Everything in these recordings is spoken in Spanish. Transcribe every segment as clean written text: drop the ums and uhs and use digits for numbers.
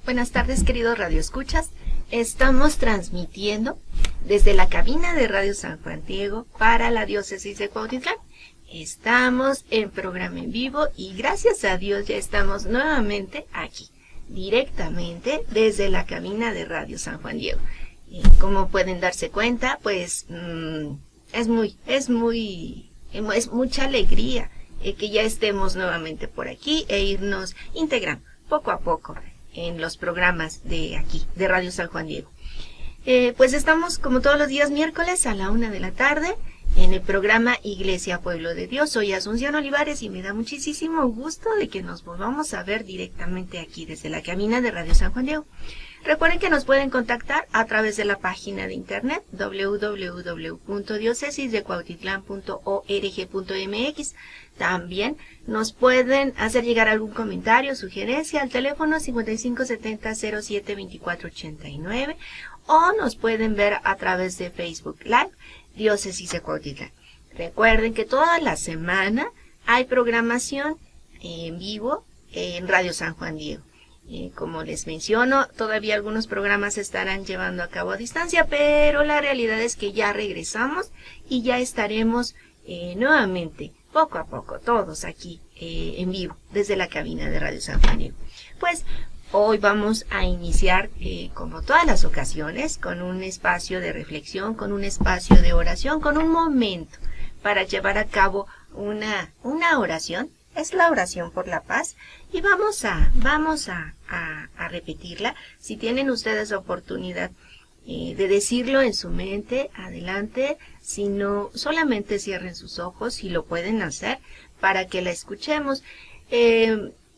Buenas tardes, queridos radioescuchas. Estamos transmitiendo desde la cabina de Radio San Juan Diego para la diócesis de Cuautitlán. Estamos en programa en vivo y gracias a Dios ya estamos nuevamente aquí, directamente desde la cabina de Radio San Juan Diego. Como pueden darse cuenta, pues es mucha alegría que ya estemos nuevamente por aquí e irnos integrando poco a poco en los programas de aquí, de Radio San Juan Diego. Pues estamos como todos los días miércoles a la 1 de la tarde en el programa Iglesia Pueblo de Dios. Soy Asunción Olivares y me da muchísimo gusto de que nos volvamos a ver directamente aquí desde la cabina de Radio San Juan Diego. Recuerden que nos pueden contactar a través de la página de internet www.diocesisdecuautitlán.org.mx. También nos pueden hacer llegar algún comentario, sugerencia al teléfono 5570-072489 o nos pueden ver a través de Facebook Live Diócesis de Cuautitlán. Recuerden que toda la semana hay programación en vivo en Radio San Juan Diego. Como les menciono, todavía algunos programas se estarán llevando a cabo a distancia, pero la realidad es que ya regresamos y ya estaremos nuevamente, poco a poco, todos aquí en vivo, desde la cabina de Radio San Juan Diego. Pues hoy vamos a iniciar, como todas las ocasiones, con un espacio de reflexión, con un espacio de oración, con un momento para llevar a cabo una oración. Es la oración por la paz y vamos a repetirla. Si tienen ustedes la oportunidad de decirlo en su mente, adelante. Si no, solamente cierren sus ojos y lo pueden hacer para que la escuchemos.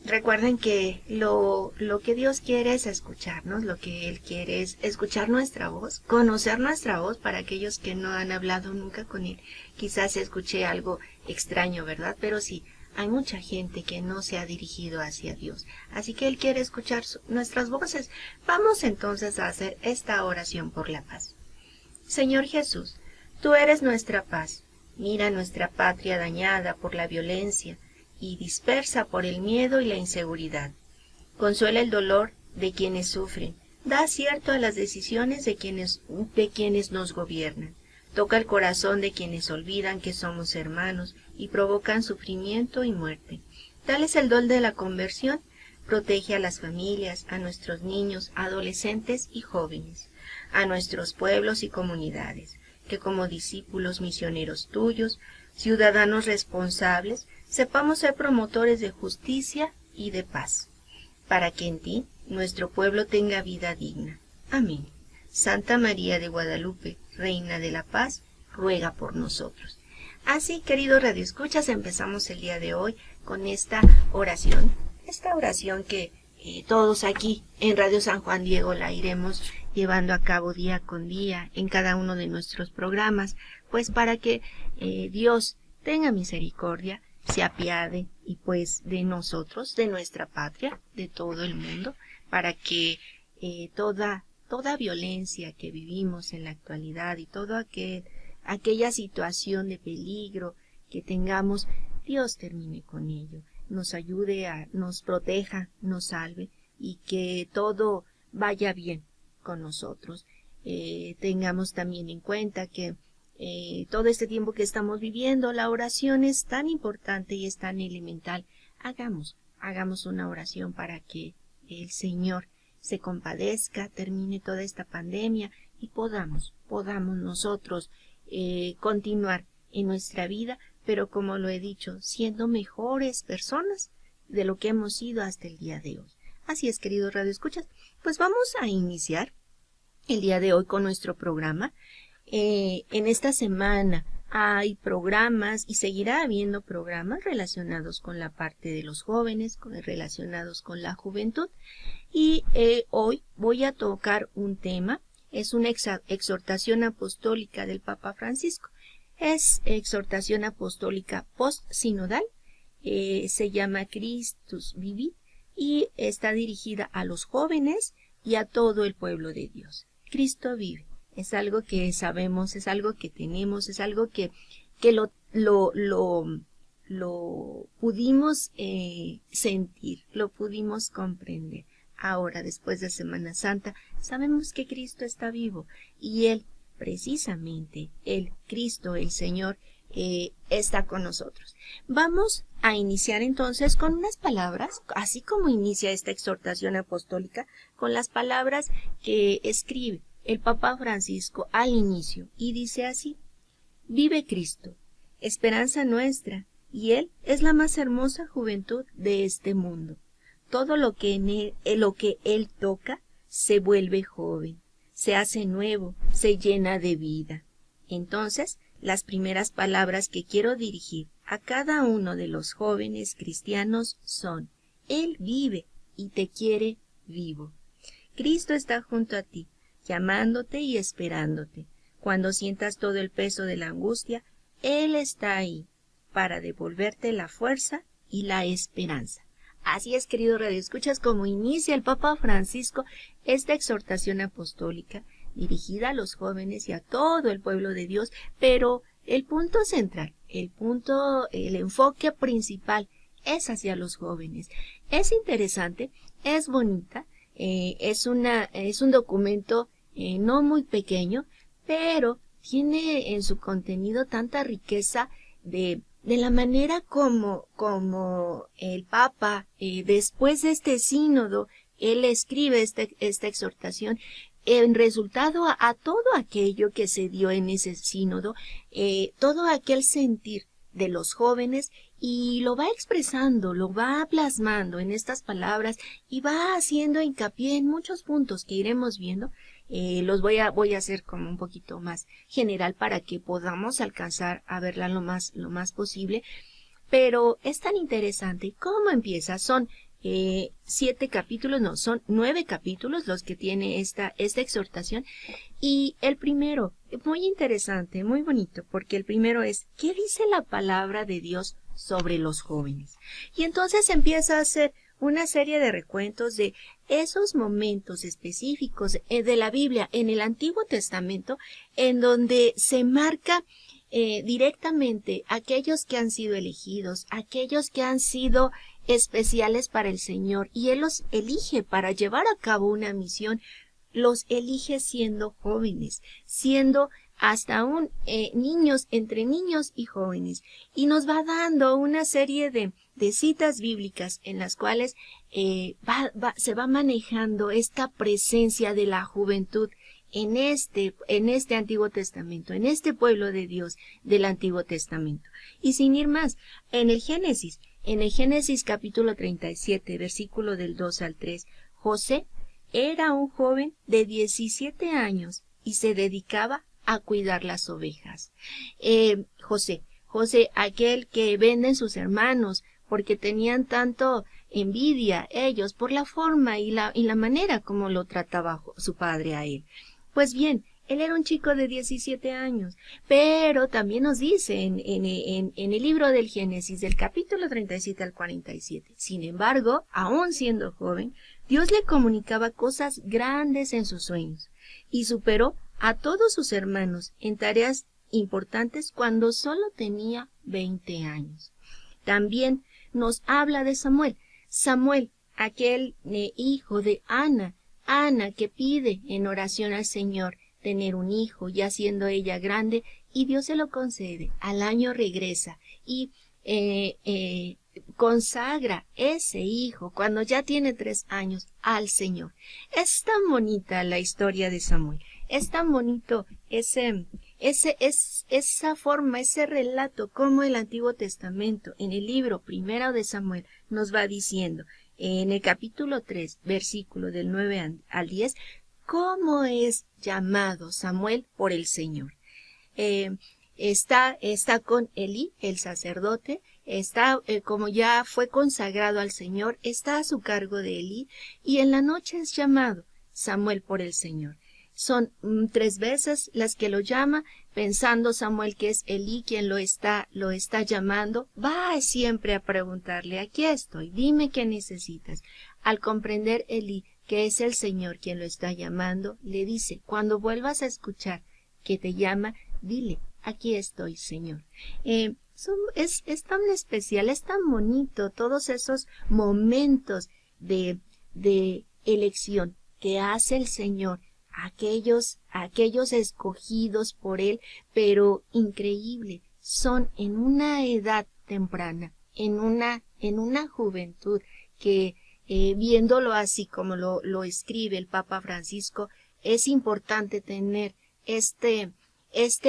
Recuerden que lo que Dios quiere es escucharnos, lo que Él quiere es escuchar nuestra voz, conocer nuestra voz para aquellos que no han hablado nunca con Él. Quizás escuché algo extraño, ¿verdad? Pero sí, hay mucha gente que no se ha dirigido hacia Dios, así que Él quiere escuchar nuestras voces. Vamos entonces a hacer esta oración por la paz. Señor Jesús, Tú eres nuestra paz. Mira nuestra patria dañada por la violencia y dispersa por el miedo y la inseguridad. Consuela el dolor de quienes sufren. Da acierto a las decisiones de quienes nos gobiernan. Toca el corazón de quienes olvidan que somos hermanos y provocan sufrimiento y muerte. Dales el don de la conversión. Protege a las familias, a nuestros niños, adolescentes y jóvenes, a nuestros pueblos y comunidades, que como discípulos misioneros tuyos, ciudadanos responsables, sepamos ser promotores de justicia y de paz, para que en ti nuestro pueblo tenga vida digna. Amén. Santa María de Guadalupe, Reina de la Paz, ruega por nosotros. Así, queridos radioescuchas, empezamos el día de hoy con esta oración que todos aquí en Radio San Juan Diego la iremos llevando a cabo día con día en cada uno de nuestros programas, pues para que Dios tenga misericordia, se apiade y pues de nosotros, de nuestra patria, de todo el mundo, para que toda violencia que vivimos en la actualidad y toda aquella situación de peligro que tengamos, Dios termine con ello, nos ayude, nos proteja, nos salve y que todo vaya bien con nosotros. Tengamos también en cuenta que todo este tiempo que estamos viviendo, la oración es tan importante y es tan elemental. Hagamos una oración para que el Señor se compadezca, termine toda esta pandemia y podamos nosotros continuar en nuestra vida, pero como lo he dicho, siendo mejores personas de lo que hemos sido hasta el día de hoy. Así es, queridos radioescuchas, pues vamos a iniciar el día de hoy con nuestro programa. En esta semana hay programas y seguirá habiendo programas relacionados con la parte de los jóvenes, relacionados con la juventud. Y hoy voy a tocar un tema, es una exhortación apostólica del Papa Francisco. Es exhortación apostólica post-sinodal, se llama Christus Vivit y está dirigida a los jóvenes y a todo el pueblo de Dios. Cristo vive, es algo que sabemos, es algo que tenemos, es algo que lo pudimos sentir, lo pudimos comprender. ahora después de Semana Santa, sabemos que Cristo está vivo y Él, precisamente, Él, Cristo, el Señor, está con nosotros. Vamos a iniciar entonces con unas palabras, así como inicia esta exhortación apostólica, con las palabras que escribe el Papa Francisco al inicio, y dice así: vive Cristo, esperanza nuestra, y Él es la más hermosa juventud de este mundo. Todo lo que Él toca se vuelve joven, se hace nuevo, se llena de vida. Entonces, las primeras palabras que quiero dirigir a cada uno de los jóvenes cristianos son: Él vive y te quiere vivo. Cristo está junto a ti, llamándote y esperándote. Cuando sientas todo el peso de la angustia, Él está ahí para devolverte la fuerza y la esperanza. Así es, querido radioescuchas, como inicia el Papa Francisco esta exhortación apostólica dirigida a los jóvenes y a todo el pueblo de Dios, pero el punto central, el enfoque principal es hacia los jóvenes. Es interesante, es bonita, es un documento no muy pequeño, pero tiene en su contenido tanta riqueza de la manera como el Papa, después de este sínodo, él escribe esta exhortación en resultado a todo aquello que se dio en ese sínodo, todo aquel sentir de los jóvenes, y lo va expresando, lo va plasmando en estas palabras y va haciendo hincapié en muchos puntos que iremos viendo. Los voy a hacer como un poquito más general para que podamos alcanzar a verla lo más posible, pero es tan interesante. ¿Cómo empieza? Son 7 capítulos, no, son 9 capítulos los que tiene esta exhortación, y el primero, muy interesante, muy bonito, porque el primero es: ¿qué dice la palabra de Dios sobre los jóvenes? Y entonces empieza a hacer una serie de recuentos de esos momentos específicos de la Biblia en el Antiguo Testamento, en donde se marca directamente aquellos que han sido elegidos, aquellos que han sido especiales para el Señor, y Él los elige para llevar a cabo una misión. Los elige siendo jóvenes, siendo hasta aún niños, entre niños y jóvenes, y nos va dando una serie de citas bíblicas en las cuales se va manejando esta presencia de la juventud en este Antiguo Testamento, en este pueblo de Dios del Antiguo Testamento. Y sin ir más, en el Génesis capítulo 37, versículo del 2 al 3, José era un joven de 17 años y se dedicaba a cuidar las ovejas. José, aquel que venden sus hermanos porque tenían tanto envidia ellos por la forma y la manera como lo trataba su padre a él. Pues bien, él era un chico de 17 años, pero también nos dice en el libro del Génesis, del capítulo 37 al 47, sin embargo, aún siendo joven, Dios le comunicaba cosas grandes en sus sueños, y superó a todos sus hermanos en tareas importantes cuando solo tenía 20 años. También nos habla de Samuel, aquel hijo de Ana que pide en oración al Señor tener un hijo, ya siendo ella grande, y Dios se lo concede. Al año regresa y consagra ese hijo cuando ya tiene 3 años al Señor. Es tan bonita la historia de Samuel, es tan bonito esa forma, ese relato, como el Antiguo Testamento, en el libro primero de Samuel, nos va diciendo, en el capítulo 3, versículo del 9 al 10, cómo es llamado Samuel por el Señor. Está con Elí, el sacerdote, como ya fue consagrado al Señor, está a su cargo de Elí, y en la noche es llamado Samuel por el Señor. Son 3 veces las que lo llama, pensando Samuel que es Elí quien lo está llamando. Va siempre a preguntarle: aquí estoy, dime qué necesitas. Al comprender Elí que es el Señor quien lo está llamando, le dice: cuando vuelvas a escuchar que te llama, dile: aquí estoy, Señor. Es tan especial, es tan bonito todos esos momentos de elección que hace el Señor, aquellos escogidos por Él, pero increíble, son en una edad temprana, en una juventud que, viéndolo así como lo escribe el Papa Francisco, es importante tener este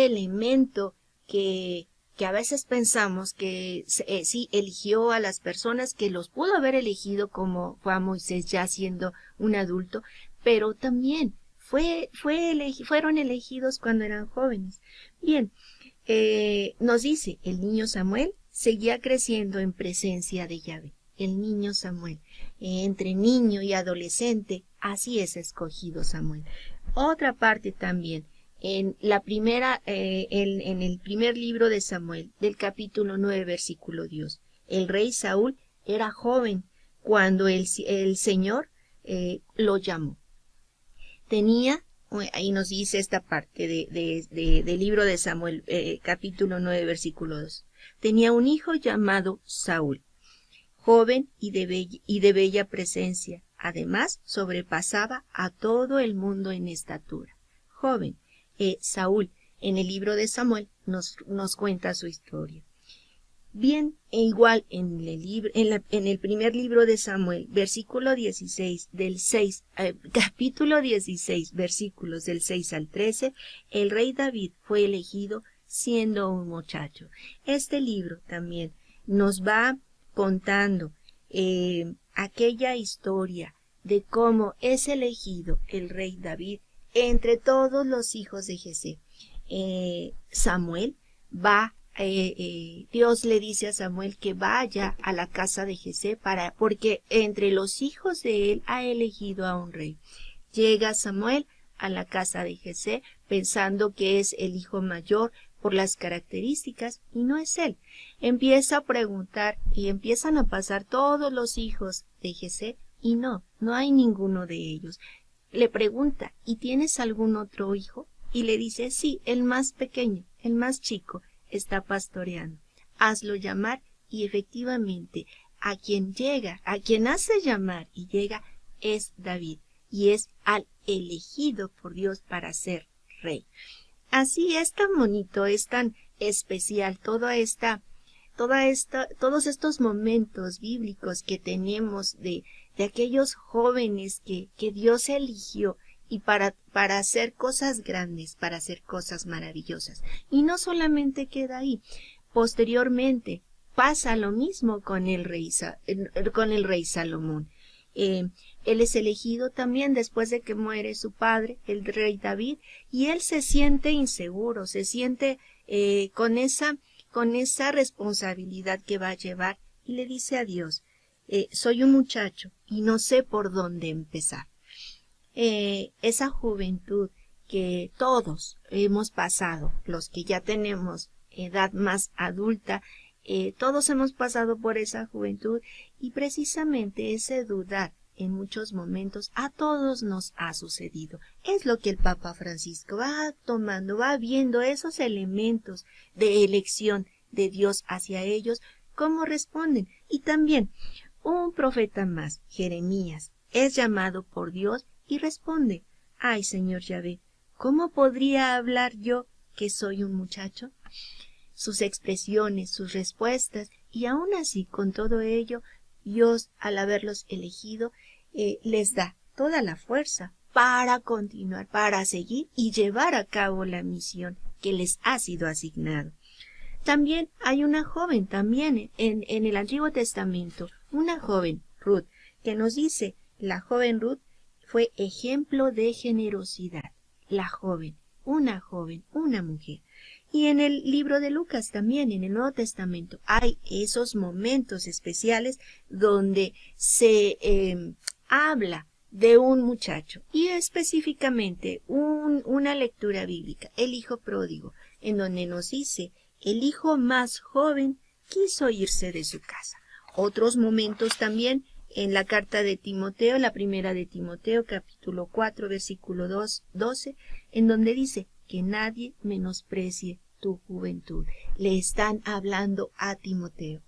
elemento que a veces pensamos que sí eligió a las personas, que los pudo haber elegido como fue a Moisés ya siendo un adulto, pero también fueron elegidos cuando eran jóvenes. Bien, nos dice, el niño Samuel seguía creciendo en presencia de Yahvé. El niño Samuel, entre niño y adolescente, así es escogido Samuel. Otra parte también, en el primer libro de Samuel, del capítulo 9, versículo 2, el rey Saúl era joven cuando el Señor lo llamó. Ahí nos dice esta parte del libro de Samuel, capítulo 9, versículo 2. Tenía un hijo llamado Saúl, joven y de bella presencia. Además, sobrepasaba a todo el mundo en estatura. Joven, Saúl, en el libro de Samuel, nos cuenta su historia. Bien, e igual en el primer libro de Samuel, versículo 16, capítulo 16, versículos del 6 al 13, el rey David fue elegido siendo un muchacho. Este libro también nos va contando aquella historia de cómo es elegido el rey David entre todos los hijos de Jesé. Samuel va, Dios le dice a Samuel que vaya a la casa de Jesé porque entre los hijos de él ha elegido a un rey. Llega Samuel a la casa de Jesé pensando que es el hijo mayor por las características, y no es él. Empieza a preguntar y empiezan a pasar todos los hijos de Jesé y no hay ninguno de ellos. Le pregunta, ¿y tienes algún otro hijo? Y le dice, sí, el más pequeño, el más chico, está pastoreando. Hazlo llamar, y efectivamente a quien hace llamar y llega es David, y es al elegido por Dios para ser rey. Así es tan bonito, es tan especial todos estos momentos bíblicos que tenemos de aquellos jóvenes que Dios eligió y para hacer cosas grandes, para hacer cosas maravillosas. Y no solamente queda ahí. Posteriormente pasa lo mismo con el rey Salomón. Él es elegido también después de que muere su padre, el rey David, y él se siente inseguro, se siente con esa responsabilidad que va a llevar, y le dice a Dios, soy un muchacho y no sé por dónde empezar. Esa juventud que todos hemos pasado, los que ya tenemos edad más adulta, todos hemos pasado por esa juventud, y precisamente ese dudar en muchos momentos a todos nos ha sucedido. Es lo que el Papa Francisco va tomando, va viendo esos elementos de elección de Dios hacia ellos, cómo responden. Y también un profeta más, Jeremías, es llamado por Dios y responde, ay Señor Yahvé, ¿cómo podría hablar yo que soy un muchacho? Sus expresiones, sus respuestas, y aún así, con todo ello, Dios, al haberlos elegido, les da toda la fuerza para continuar, para seguir y llevar a cabo la misión que les ha sido asignado. También hay una joven, también en el Antiguo Testamento, una joven, Ruth, que nos dice, la joven Ruth fue ejemplo de generosidad. La joven, una mujer. Y en el libro de Lucas también, en el Nuevo Testamento, hay esos momentos especiales donde se habla de un muchacho, y específicamente una lectura bíblica, el hijo pródigo, en donde nos dice, el hijo más joven quiso irse de su casa. Otros momentos también en la carta de Timoteo, la primera de Timoteo, capítulo 4, versículo 12, en donde dice que nadie menosprecie tu juventud. Le están hablando a Timoteo.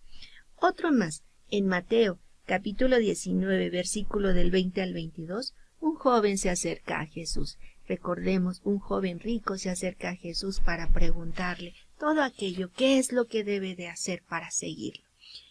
Otro más, en Mateo, capítulo 19, versículo del 20 al 22, un joven se acerca a Jesús. Recordemos, un joven rico se acerca a Jesús para preguntarle todo aquello, qué es lo que debe de hacer para seguirlo.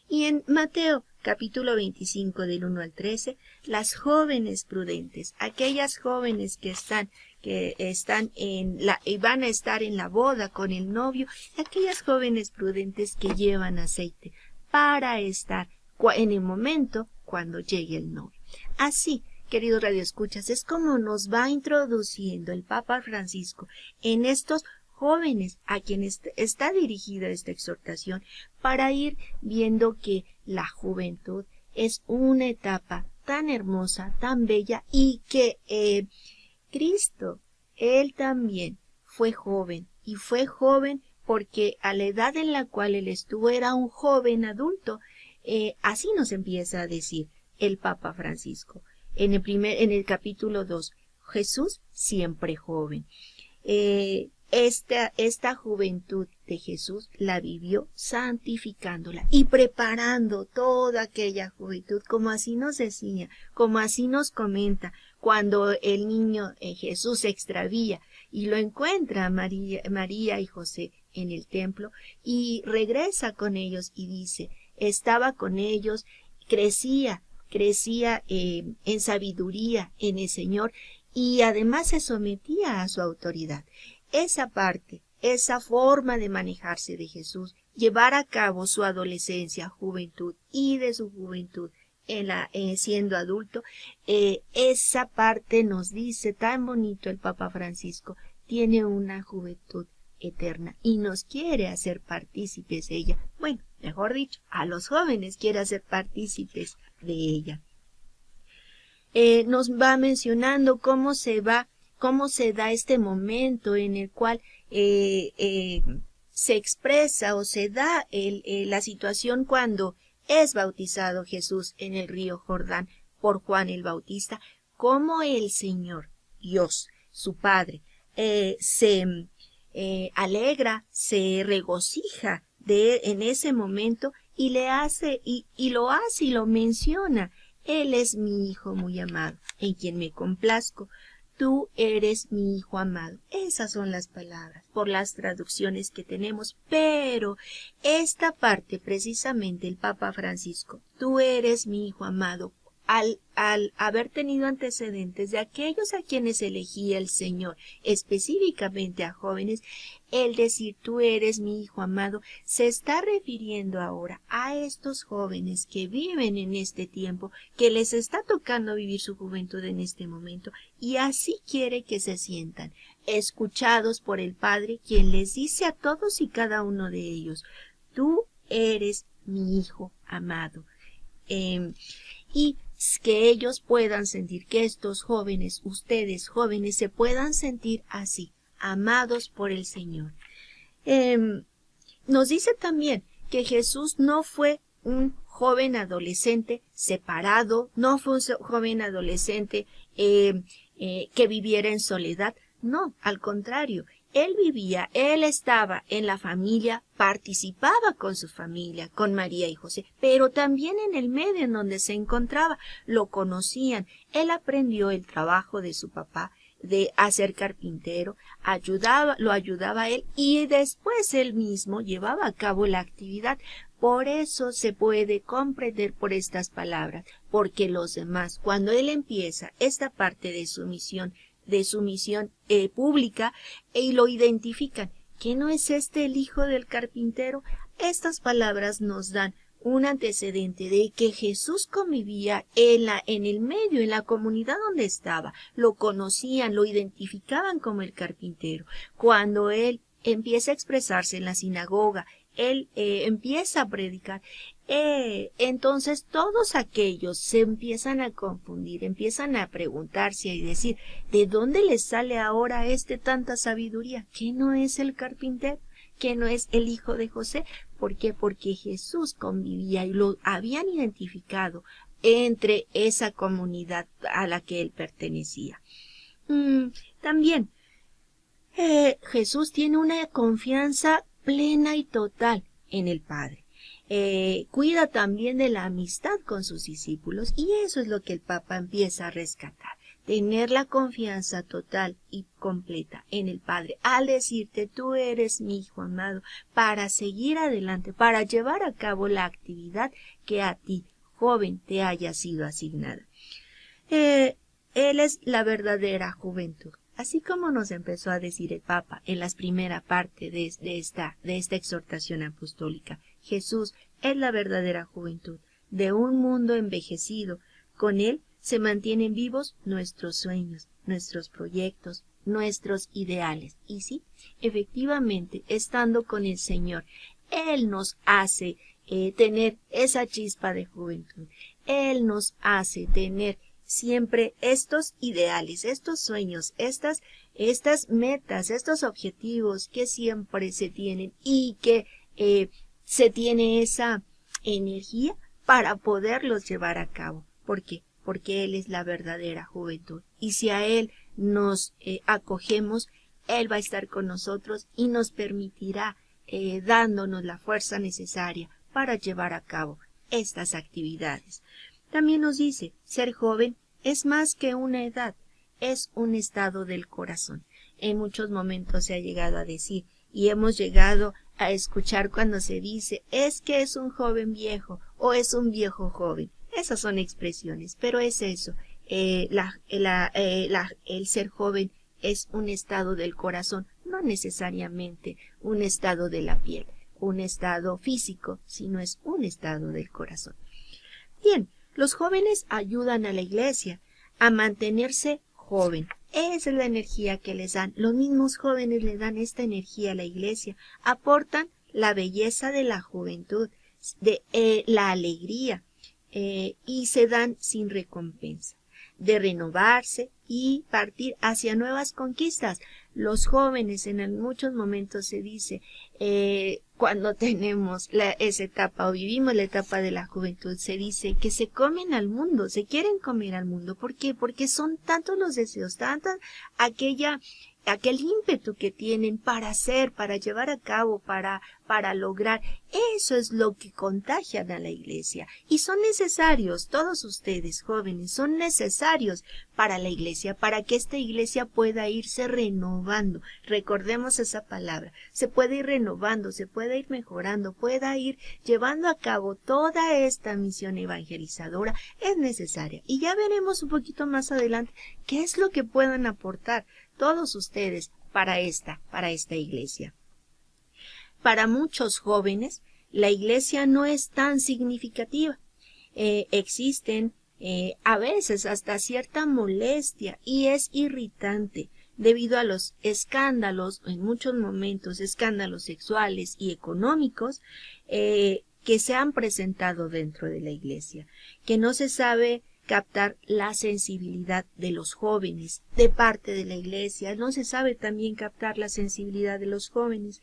Y en Mateo, capítulo 25, del 1 al 13, las jóvenes prudentes, aquellas jóvenes que están y van a estar en la boda con el novio, aquellas jóvenes prudentes que llevan aceite para estar en el momento cuando llegue el novio. Así, queridos radioescuchas, es como nos va introduciendo el Papa Francisco en estos jóvenes a quienes está dirigida esta exhortación, para ir viendo que la juventud es una etapa tan hermosa, tan bella, y que Cristo, Él también fue joven, y fue joven porque a la edad en la cual Él estuvo era un joven adulto. Así nos empieza a decir el Papa Francisco en el capítulo 2, Jesús siempre joven. Esta juventud de Jesús la vivió santificándola y preparando toda aquella juventud, como así nos decía, como así nos comenta, cuando el niño Jesús se extravía y lo encuentra María y José en el templo, y regresa con ellos y dice, estaba con ellos, crecía en sabiduría en el Señor, y además se sometía a su autoridad. Esa parte, esa forma de manejarse de Jesús, llevar a cabo su adolescencia, juventud, y de su juventud siendo adulto, esa parte nos dice tan bonito el Papa Francisco, tiene una juventud eterna y nos quiere hacer partícipes de ella. Bueno, mejor dicho, a los jóvenes quiere hacer partícipes de ella. Nos va mencionando cómo se da este momento en el cual se expresa o se da la situación cuando es bautizado Jesús en el río Jordán por Juan el Bautista, cómo el Señor, Dios, su Padre, se alegra, se regocija en ese momento y lo hace y lo menciona. Él es mi Hijo muy amado, en quien me complazco. Tú eres mi Hijo amado. Esas son las palabras, por las traducciones que tenemos, pero esta parte precisamente el Papa Francisco, tú eres mi Hijo amado, al haber tenido antecedentes de aquellos a quienes elegía el Señor, específicamente a jóvenes, el decir tú eres mi Hijo amado, se está refiriendo ahora a estos jóvenes que viven en este tiempo, que les está tocando vivir su juventud en este momento, y así quiere que se sientan, escuchados por el Padre, quien les dice a todos y cada uno de ellos, tú eres mi Hijo amado. Y que ellos puedan sentir, que estos jóvenes, ustedes jóvenes, se puedan sentir así, amados por el Señor. Nos dice también que Jesús no fue un joven adolescente separado, no fue un joven adolescente que viviera en soledad, no, al contrario. Él estaba en la familia, participaba con su familia, con María y José, pero también en el medio en donde se encontraba, lo conocían. Él aprendió el trabajo de su papá, de hacer carpintero, lo ayudaba a él, y después él mismo llevaba a cabo la actividad. Por eso se puede comprender por estas palabras, porque los demás, cuando él empieza esta parte de su misión pública, y lo identifican, ¿que no es este el hijo del carpintero? Estas palabras nos dan un antecedente de que Jesús convivía en el medio, en la comunidad donde estaba, lo conocían, lo identificaban como el carpintero. Cuando él empieza a expresarse en la sinagoga, él empieza a predicar, entonces todos aquellos se empiezan a confundir, empiezan a preguntarse y decir, ¿de dónde les sale ahora tanta sabiduría? ¿Qué no es el carpintero? ¿Qué no es el hijo de José? ¿Por qué? Porque Jesús convivía y lo habían identificado entre esa comunidad a la que él pertenecía. También Jesús tiene una confianza plena y total en el Padre. cuida también de la amistad con sus discípulos, y eso es lo que el Papa empieza a rescatar. Tener la confianza total y completa en el Padre, al decirte, tú eres mi hijo amado, para seguir adelante, para llevar a cabo la actividad que a ti, joven, te haya sido asignada. Él es la verdadera juventud. Así como nos empezó a decir el Papa en la primera parte de esta exhortación apostólica, Jesús es la verdadera juventud de un mundo envejecido. Con él se mantienen vivos nuestros sueños, nuestros proyectos, nuestros ideales. Y sí, efectivamente, estando con el Señor, Él nos hace tener esa chispa de juventud. Él nos hace tener siempre estos ideales, estos sueños, estas metas, estos objetivos que siempre se tienen y que se tiene esa energía para poderlos llevar a cabo. ¿Por qué? Porque Él es la verdadera juventud. Y si a Él nos acogemos, Él va a estar con nosotros y nos permitirá dándonos la fuerza necesaria para llevar a cabo estas actividades. También nos dice, ser joven es más que una edad, es un estado del corazón. En muchos momentos se ha llegado a decir y hemos llegado a escuchar cuando se dice es que es un joven viejo o es un viejo joven. Esas son expresiones, pero es eso. El ser joven es un estado del corazón, no necesariamente un estado de la piel, un estado físico, sino es un estado del corazón. Bien, los jóvenes ayudan a la iglesia a mantenerse joven. Esa es la energía que les dan. Los mismos jóvenes le dan esta energía a la iglesia. Aportan la belleza de la juventud, de la alegría, y se dan sin recompensa, de renovarse y partir hacia nuevas conquistas. Los jóvenes en muchos momentos se dice, cuando tenemos esa etapa o vivimos la etapa de la juventud, se dice que se comen al mundo, se quieren comer al mundo. ¿Por qué? Porque son tantos los deseos, tantas aquel ímpetu que tienen para hacer, para llevar a cabo, para lograr. Eso es lo que contagian a la iglesia. Y son necesarios, todos ustedes jóvenes, son necesarios para la iglesia, para que esta iglesia pueda irse renovando. Recordemos esa palabra. Se puede ir renovando, se puede ir mejorando, pueda ir llevando a cabo toda esta misión evangelizadora. Es necesaria. Y ya veremos un poquito más adelante qué es lo que puedan aportar todos ustedes para esta iglesia. Para muchos jóvenes, la iglesia no es tan significativa. Existen a veces hasta cierta molestia y es irritante debido a los escándalos, en muchos momentos escándalos sexuales y económicos que se han presentado dentro de la iglesia, que no se sabe captar la sensibilidad de los jóvenes de parte de la iglesia, no se sabe también captar la sensibilidad de los jóvenes.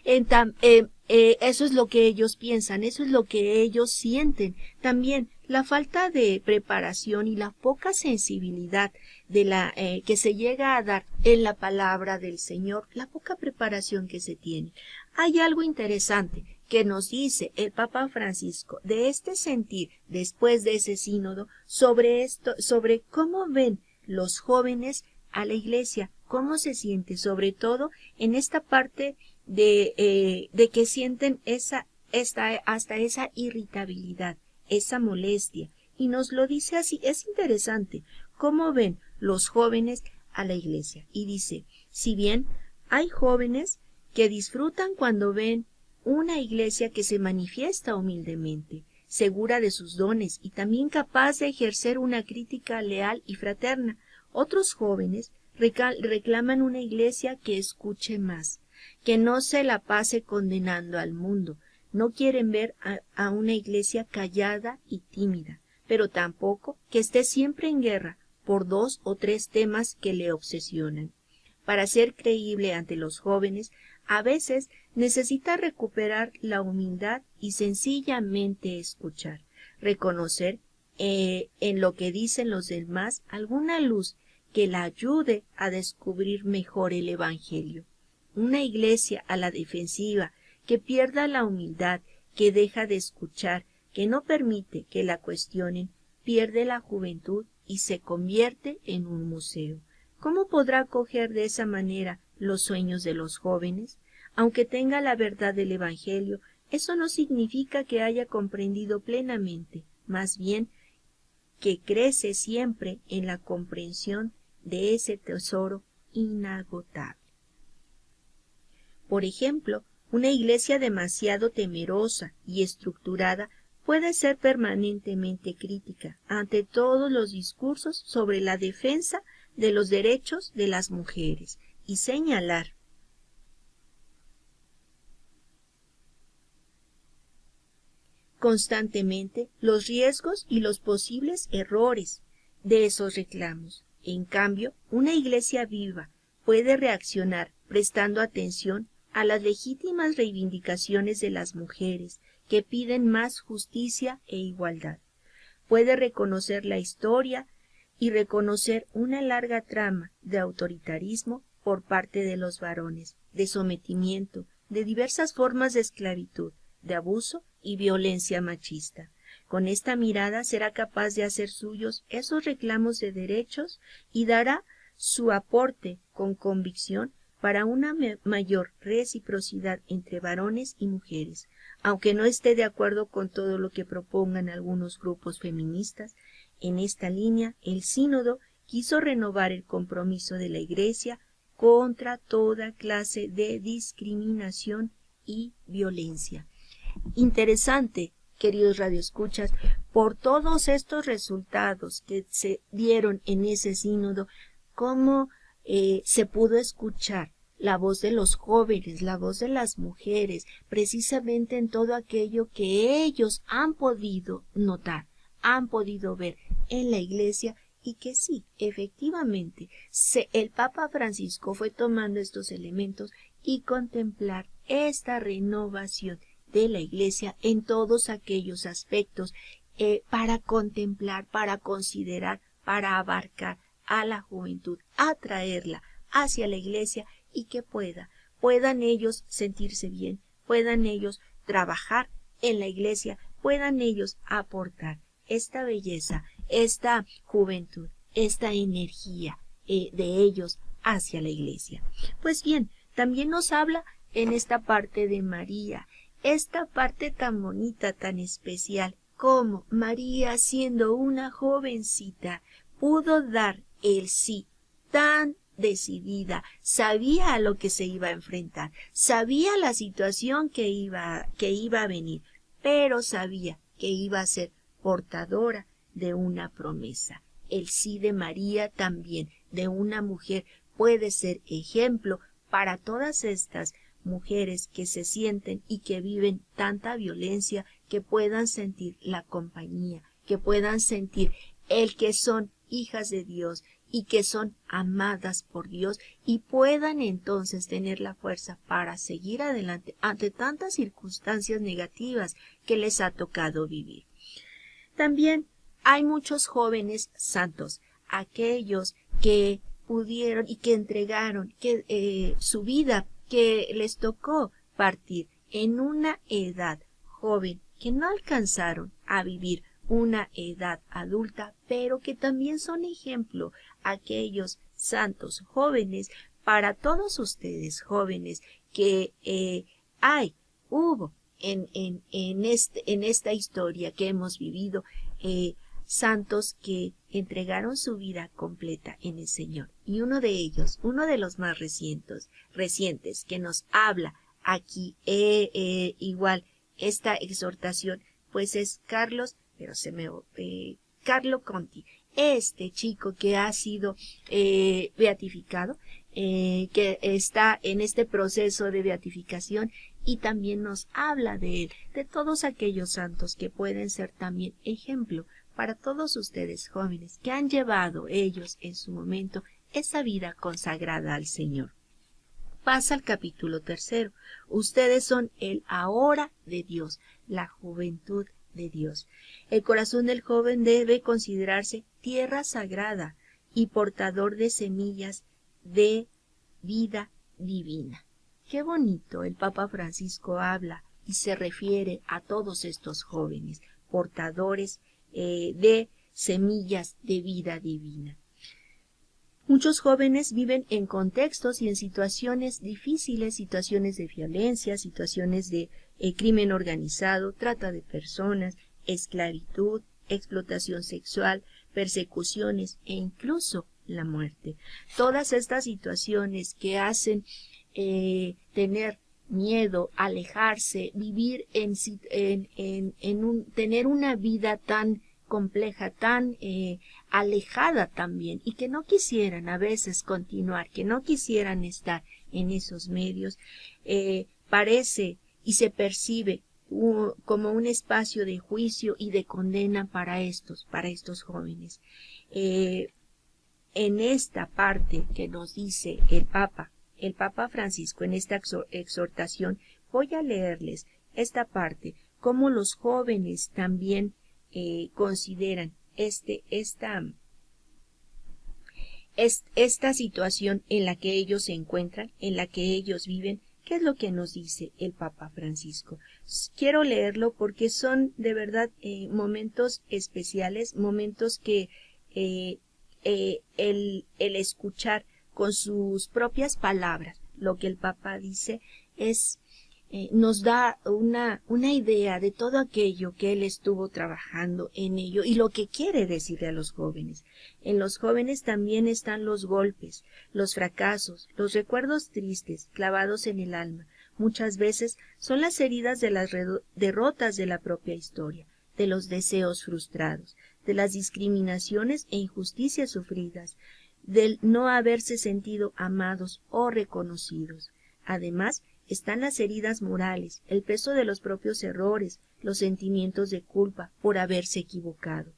Eso es lo que ellos piensan, eso es lo que ellos sienten. También la falta de preparación y la poca sensibilidad de que se llega a dar en la palabra del Señor, la poca preparación que se tiene. Hay algo interesante que nos dice el Papa Francisco de este sentir después de ese sínodo sobre cómo ven los jóvenes a la iglesia, cómo se siente, sobre todo en esta parte de que sienten hasta esa irritabilidad, esa molestia, y nos lo dice así. Es interesante cómo ven los jóvenes a la iglesia, y dice, si bien hay jóvenes que disfrutan cuando ven una iglesia que se manifiesta humildemente, segura de sus dones y también capaz de ejercer una crítica leal y fraterna, otros jóvenes reclaman una iglesia que escuche más, que no se la pase condenando al mundo. No quieren ver a una iglesia callada y tímida, pero tampoco que esté siempre en guerra por 2 o 3 temas que le obsesionan. Para ser creíble ante los jóvenes, a veces necesita recuperar la humildad y sencillamente escuchar, reconocer en lo que dicen los demás alguna luz que la ayude a descubrir mejor el Evangelio. Una iglesia a la defensiva, que pierda la humildad, que deja de escuchar, que no permite que la cuestionen, pierde la juventud y se convierte en un museo. ¿Cómo podrá acoger de esa manera los sueños de los jóvenes? Aunque tenga la verdad del Evangelio, eso no significa que haya comprendido plenamente, más bien que crece siempre en la comprensión de ese tesoro inagotable. Por ejemplo, una iglesia demasiado temerosa y estructurada puede ser permanentemente crítica ante todos los discursos sobre la defensa de los derechos de las mujeres y señalar constantemente los riesgos y los posibles errores de esos reclamos. En cambio, una iglesia viva puede reaccionar prestando atención a las legítimas reivindicaciones de las mujeres que piden más justicia e igualdad. Puede reconocer la historia y reconocer una larga trama de autoritarismo por parte de los varones, de sometimiento, de diversas formas de esclavitud, de abuso y violencia machista. Con esta mirada será capaz de hacer suyos esos reclamos de derechos y dará su aporte con convicción para una mayor reciprocidad entre varones y mujeres. Aunque no esté de acuerdo con todo lo que propongan algunos grupos feministas, en esta línea el sínodo quiso renovar el compromiso de la Iglesia contra toda clase de discriminación y violencia. Interesante, queridos radioescuchas, por todos estos resultados que se dieron en ese sínodo, cómo se pudo escuchar la voz de los jóvenes, la voz de las mujeres, precisamente en todo aquello que ellos han podido notar, han podido ver en la Iglesia, y que sí, efectivamente, el Papa Francisco fue tomando estos elementos y contemplar esta renovación de la Iglesia en todos aquellos aspectos, para contemplar, para considerar, para abarcar a la juventud, atraerla hacia la Iglesia y que puedan ellos sentirse bien, puedan ellos trabajar en la Iglesia, puedan ellos aportar esta belleza, esta juventud, esta energía de ellos hacia la Iglesia. Pues bien, también nos habla en esta parte de María, esta parte tan bonita, tan especial, como María, siendo una jovencita, pudo dar el sí tan decidida, sabía a lo que se iba a enfrentar, sabía la situación que iba a venir, pero sabía que iba a ser portadora de una promesa. El sí de María también, de una mujer, puede ser ejemplo para todas estas mujeres que se sienten y que viven tanta violencia, que puedan sentir la compañía, que puedan sentir el que son hijas de Dios y que son amadas por Dios y puedan entonces tener la fuerza para seguir adelante ante tantas circunstancias negativas que les ha tocado vivir. También hay muchos jóvenes santos, aquellos que pudieron y que entregaron su vida, que les tocó partir en una edad joven, que no alcanzaron a vivir una edad adulta, pero que también son ejemplo aquellos santos jóvenes para todos ustedes jóvenes que hubo en esta historia que hemos vivido, santos que entregaron su vida completa en el Señor. Y uno de ellos, uno de los más recientes que nos habla aquí, igual esta exhortación, pues es Carlo Conti, este chico que ha sido beatificado, que está en este proceso de beatificación, y también nos habla de él, de todos aquellos santos que pueden ser también ejemplo para todos ustedes jóvenes que han llevado ellos en su momento esa vida consagrada al Señor. Pasa al capítulo 3. Ustedes son el ahora de Dios, la juventud de Dios. El corazón del joven debe considerarse tierra sagrada y portador de semillas de vida divina. Qué bonito el Papa Francisco habla y se refiere a todos estos jóvenes portadores de semillas de vida divina. Muchos jóvenes viven en contextos y en situaciones difíciles, situaciones de violencia, situaciones de crimen organizado, trata de personas, esclavitud, explotación sexual, persecuciones e incluso la muerte. Todas estas situaciones que hacen tener miedo, alejarse, vivir tener una vida tan compleja, tan alejada también, y que no quisieran a veces continuar, que no quisieran estar en esos medios, parece y se percibe como un espacio de juicio y de condena para estos jóvenes. En esta parte que nos dice el Papa Francisco, en esta exhortación, voy a leerles esta parte, cómo los jóvenes también consideran esta situación en la que ellos se encuentran, en la que ellos viven. ¿Qué es lo que nos dice el Papa Francisco? Quiero leerlo porque son de verdad momentos especiales, momentos que el escuchar con sus propias palabras lo que el Papa dice nos da una idea de todo aquello que él estuvo trabajando en ello y lo que quiere decirle a los jóvenes. En los jóvenes también están los golpes, los fracasos, los recuerdos tristes clavados en el alma. Muchas veces son las heridas de las derrotas de la propia historia, de los deseos frustrados, de las discriminaciones e injusticias sufridas, del no haberse sentido amados o reconocidos. Además, están las heridas morales, el peso de los propios errores, los sentimientos de culpa por haberse equivocado.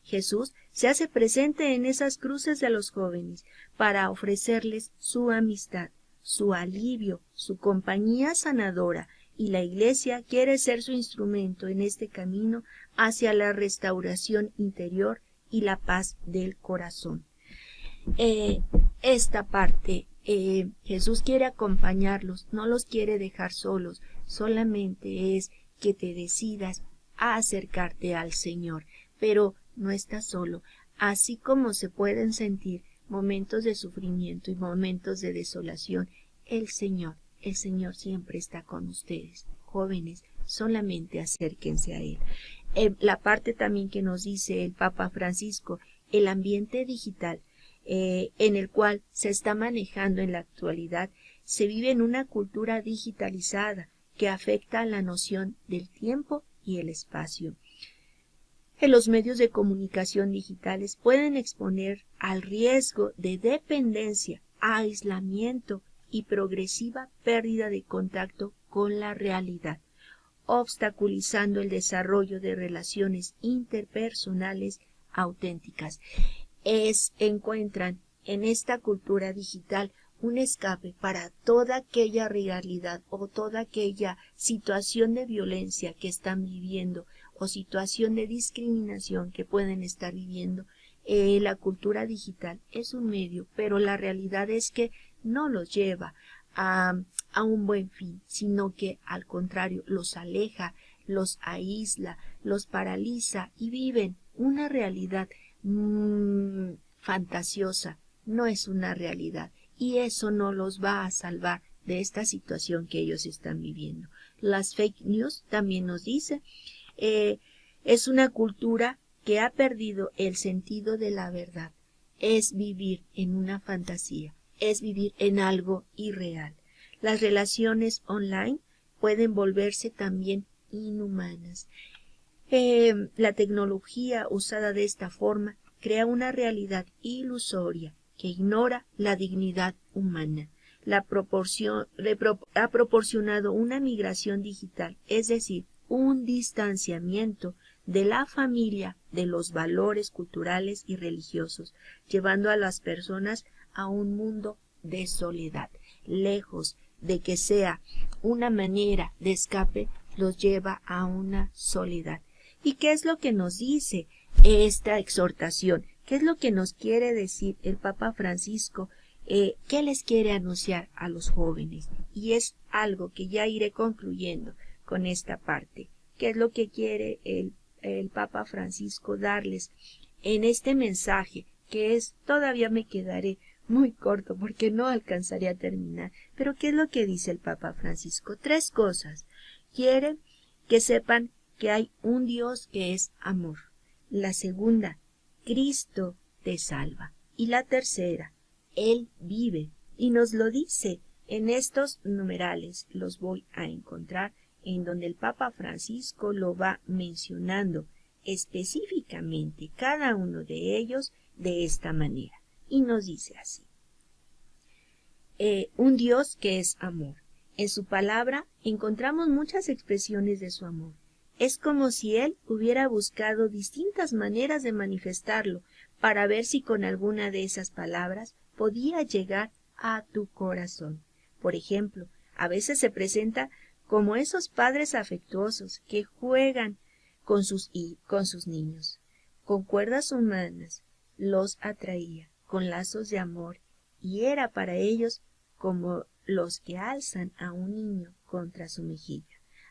Jesús se hace presente en esas cruces de los jóvenes para ofrecerles su amistad, su alivio, su compañía sanadora, y la Iglesia quiere ser su instrumento en este camino hacia la restauración interior y la paz del corazón. Esta parte, Jesús quiere acompañarlos, no los quiere dejar solos, solamente es que te decidas a acercarte al Señor, pero no estás solo. Así como se pueden sentir momentos de sufrimiento y momentos de desolación, el Señor siempre está con ustedes. Jóvenes, solamente acérquense a Él. La parte también que nos dice el Papa Francisco, el ambiente digital en el cual se está manejando en la actualidad, se vive en una cultura digitalizada que afecta a la noción del tiempo y el espacio. Los medios de comunicación digitales pueden exponer al riesgo de dependencia, aislamiento y progresiva pérdida de contacto con la realidad, obstaculizando el desarrollo de relaciones interpersonales auténticas. Encuentran en esta cultura digital un escape para toda aquella realidad o toda aquella situación de violencia que están viviendo o situación de discriminación que pueden estar viviendo. La cultura digital es un medio, pero la realidad es que no los lleva a un buen fin, sino que al contrario los aleja, los aísla, los paraliza y viven una realidad fantasiosa. No es una realidad y eso no los va a salvar de esta situación que ellos están viviendo. Las fake news también nos dice, es una cultura que ha perdido el sentido de la verdad. Es vivir en una fantasía, es vivir en algo irreal. Las relaciones online pueden volverse también inhumanas. La tecnología usada de esta forma crea una realidad ilusoria que ignora la dignidad humana. Ha proporcionado una migración digital, es decir, un distanciamiento de la familia, de los valores culturales y religiosos, llevando a las personas a un mundo de soledad. Lejos de que sea una manera de escape, los lleva a una soledad. ¿Y qué es lo que nos dice esta exhortación? ¿Qué es lo que nos quiere decir el Papa Francisco? ¿Qué les quiere anunciar a los jóvenes? Y es algo que ya iré concluyendo con esta parte. ¿Qué es lo que quiere el Papa Francisco darles en este mensaje? Que es, todavía me quedaré muy corto porque no alcanzaré a terminar. Pero ¿qué es lo que dice el Papa Francisco? 3 cosas. Quiere que sepan que hay un Dios que es amor. La segunda, Cristo te salva. Y la tercera, Él vive. Y nos lo dice en estos numerales. Los voy a encontrar en donde el Papa Francisco lo va mencionando específicamente cada uno de ellos de esta manera. Y nos dice así. Un Dios que es amor. En su palabra encontramos muchas expresiones de su amor. Es como si Él hubiera buscado distintas maneras de manifestarlo para ver si con alguna de esas palabras podía llegar a tu corazón. Por ejemplo, a veces se presenta como esos padres afectuosos que juegan con sus niños. Con cuerdas humanas los atraía, con lazos de amor, y era para ellos como los que alzan a un niño contra su mejilla.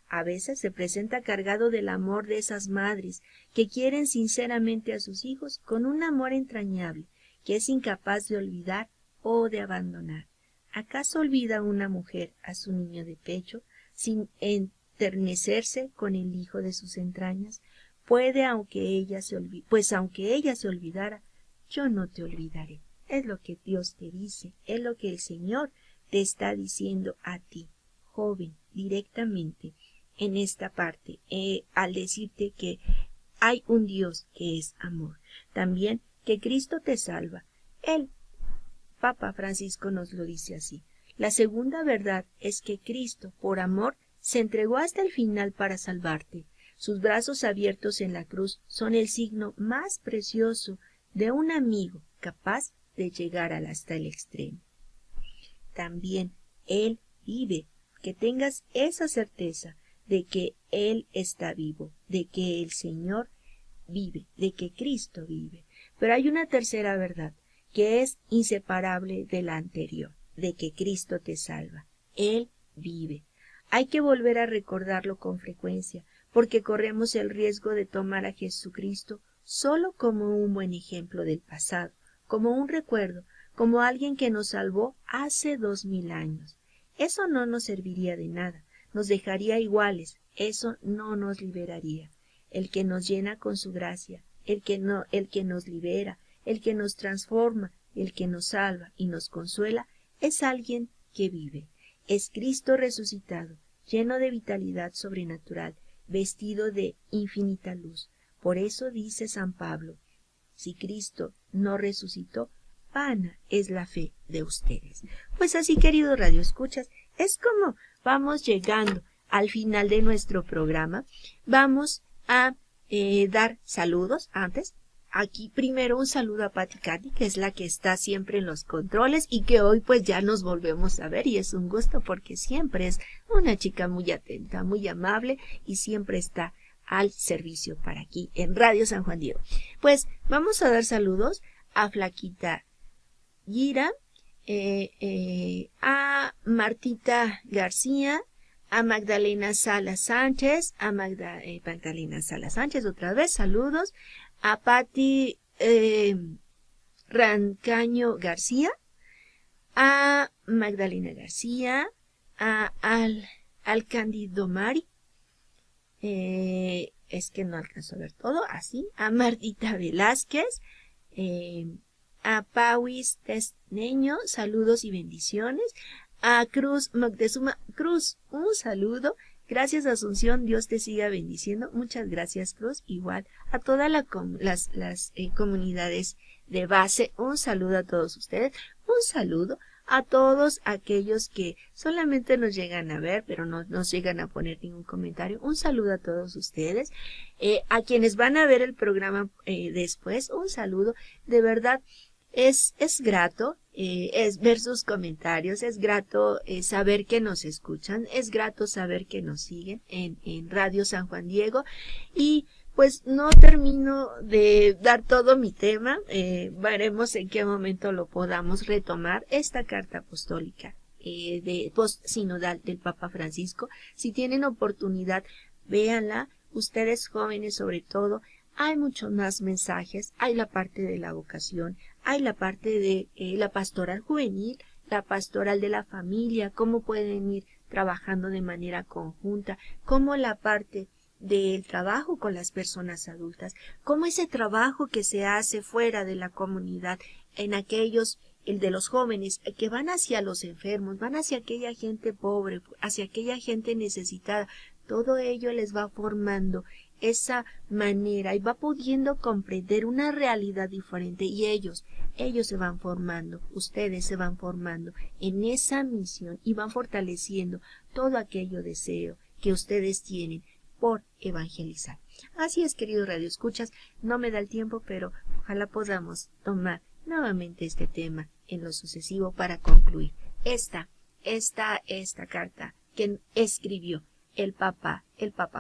A veces se presenta cargado del amor de esas madres que quieren sinceramente a sus hijos con un amor entrañable que es incapaz de olvidar o de abandonar. ¿Acaso olvida una mujer a su niño de pecho sin enternecerse con el hijo de sus entrañas? Aunque ella se olvidara, yo no te olvidaré. Es lo que Dios te dice, es lo que el Señor te está diciendo a ti, joven, directamente en esta parte, al decirte que hay un Dios que es amor. También que Cristo te salva. El Papa Francisco nos lo dice así. La segunda verdad es que Cristo, por amor, se entregó hasta el final para salvarte. Sus brazos abiertos en la cruz son el signo más precioso de un amigo capaz de llegar hasta el extremo. También Él vive, que tengas esa certeza de que Él está vivo, de que el Señor vive, de que Cristo vive. Pero hay una tercera verdad, que es inseparable de la anterior, de que Cristo te salva. Él vive. Hay que volver a recordarlo con frecuencia, porque corremos el riesgo de tomar a Jesucristo solo como un buen ejemplo del pasado, como un recuerdo, como alguien que nos salvó hace 2000 años. Eso no nos serviría de nada, nos dejaría iguales, eso no nos liberaría. El que nos llena con su gracia, el que nos libera, el que nos transforma, el que nos salva y nos consuela, es alguien que vive. Es Cristo resucitado, lleno de vitalidad sobrenatural, vestido de infinita luz. Por eso dice San Pablo, si Cristo no resucitó, vana es la fe de ustedes. Pues así, queridos radioescuchas, es como vamos llegando al final de nuestro programa. Vamos a dar saludos antes. Aquí primero un saludo a Pati Cati, que es la que está siempre en los controles y que hoy pues ya nos volvemos a ver y es un gusto porque siempre es una chica muy atenta, muy amable y siempre está al servicio para aquí en Radio San Juan Diego. Pues vamos a dar saludos a Flaquita Gira, a Martita García, a Magdalena Salas Sánchez, Magdalena Salas Sánchez otra vez, saludos, a Pati Rancaño García, a Magdalena García, al Cándido Mari, es que no alcanzo a ver todo, así, a Martita Velázquez, a Pauis Testneño, saludos y bendiciones, a Cruz Moctezuma Cruz, un saludo. Gracias, Asunción, Dios te siga bendiciendo. Muchas gracias, Cruz. Igual a todas las comunidades de base, un saludo a todos ustedes. Un saludo a todos aquellos que solamente nos llegan a ver, pero no nos llegan a poner ningún comentario. Un saludo a todos ustedes. A quienes van a ver el programa después, un saludo. De verdad, es grato es ver sus comentarios, es grato saber que nos escuchan, es grato saber que nos siguen en Radio San Juan Diego. Y pues no termino de dar todo mi tema, veremos en qué momento lo podamos retomar, esta carta apostólica de post-sinodal del Papa Francisco. Si tienen oportunidad, véanla. Ustedes jóvenes sobre todo, hay muchos más mensajes. Hay la parte de la vocación, hay la parte de la pastoral juvenil, la pastoral de la familia, cómo pueden ir trabajando de manera conjunta, cómo la parte del trabajo con las personas adultas, cómo ese trabajo que se hace fuera de la comunidad, en aquellos, el de los jóvenes, que van hacia los enfermos, van hacia aquella gente pobre, hacia aquella gente necesitada, todo ello les va formando esa manera y va pudiendo comprender una realidad diferente y ellos se van formando, ustedes se van formando en esa misión y van fortaleciendo todo aquello deseo que ustedes tienen por evangelizar. Así es, queridos radioescuchas, no me da el tiempo, pero ojalá podamos tomar nuevamente este tema en lo sucesivo para concluir esta carta que escribió el Papa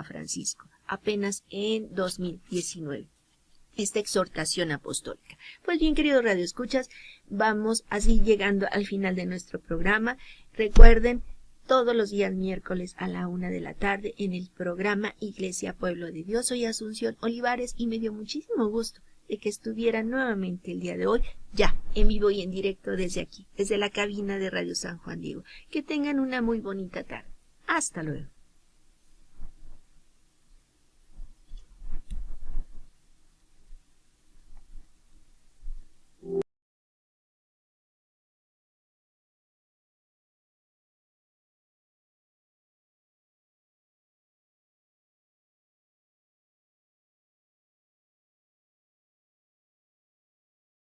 Francisco apenas en 2019. Esta exhortación apostólica. Pues bien, queridos radioescuchas, vamos así llegando al final de nuestro programa. Recuerden, todos los días miércoles a la 1 de la tarde en el programa Iglesia Pueblo de Dios. Soy Asunción Olivares y me dio muchísimo gusto de que estuvieran nuevamente el día de hoy, ya en vivo y en directo desde aquí, desde la cabina de Radio San Juan Diego. Que tengan una muy bonita tarde. Hasta luego.